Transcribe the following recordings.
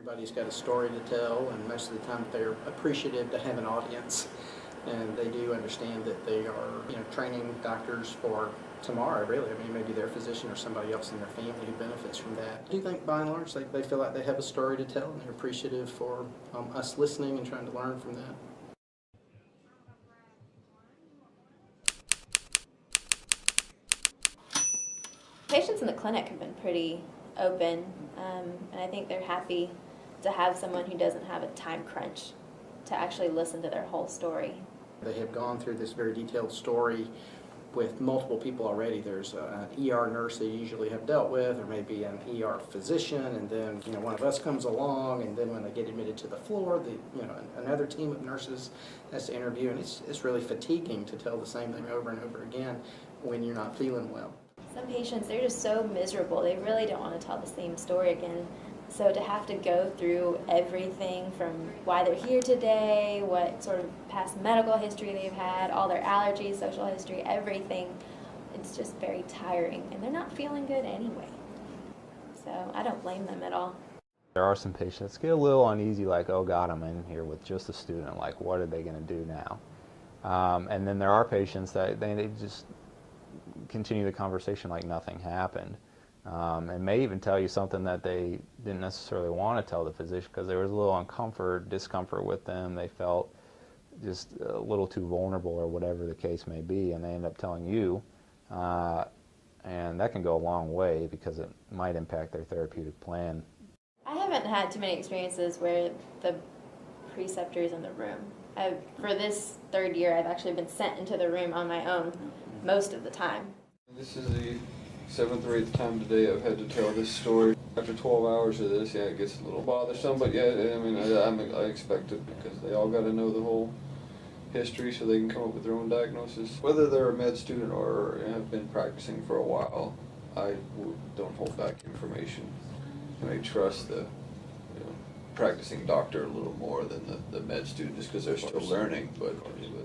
Everybody's got a story to tell, and most of the time they're appreciative to have an audience, and they do understand that they are, training doctors for tomorrow, really. I mean, maybe their physician or somebody else in their family who benefits from that. Do you think, by and large, they feel like they have a story to tell, and they're appreciative for us listening and trying to learn from that? Patients in the clinic have been pretty open, and I think they're happy to have someone who doesn't have a time crunch to actually listen to their whole story. They have gone through this very detailed story with multiple people already. There's an ER nurse they usually have dealt with, or maybe an ER physician, and then one of us comes along, and then when they get admitted to the floor, another team of nurses has to interview, and it's really fatiguing to tell the same thing over and over again when you're not feeling well. Some patients, they're just so miserable, they really don't want to tell the same story again. So to have to go through everything from why they're here today, what sort of past medical history they've had, all their allergies, social history, everything, it's just very tiring, and they're not feeling good anyway. So I don't blame them at all. There are some patients that get a little uneasy, like, oh God, I'm in here with just a student, like what are they going to do now? And then there are patients that they just continue the conversation like nothing happened. And may even tell you something that they didn't necessarily want to tell the physician because there was a little discomfort with them. They felt just a little too vulnerable or whatever the case may be, and they end up telling you. And that can go a long way because it might impact their therapeutic plan. I haven't had too many experiences where the preceptor is in the room. For this third year, I've actually been sent into the room on my own most of the time. This is the 7th or 8th time today I've had to tell this story. After 12 hours of this, yeah, it gets a little bothersome, but yeah, I mean, I expect it because they all got to know the whole history so they can come up with their own diagnosis. Whether they're a med student or have been practicing for a while, I don't hold back information. And I trust the practicing doctor a little more than the med student just because they're still learning, but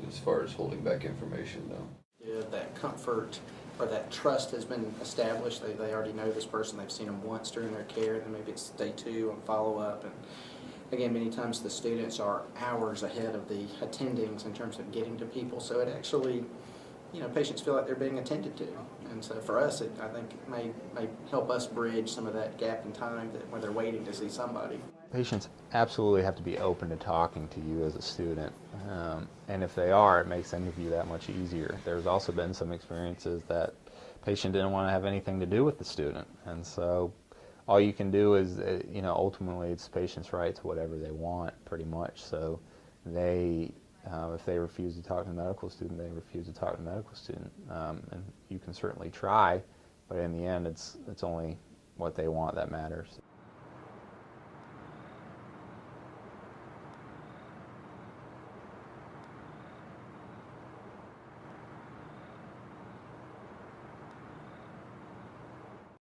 as far as holding back information, no. Yeah, that comfort or that trust has been established. They already know this person. They've seen them once during their care, then maybe it's day 2 on follow-up. And again, many times the students are hours ahead of the attendings in terms of getting to people. So it actually, patients feel like they're being attended to. And so for us, I think it may help us bridge some of that gap in time where they're waiting to see somebody. Patients absolutely have to be open to talking to you as a student, and if they are, it makes the interview that much easier. There's also been some experiences that patient didn't want to have anything to do with the student, and so all you can do is, ultimately it's the patient's right to whatever they want, pretty much. So they, if they refuse to talk to the medical student, they refuse to talk to the medical student, and you can certainly try, but in the end, it's only what they want that matters.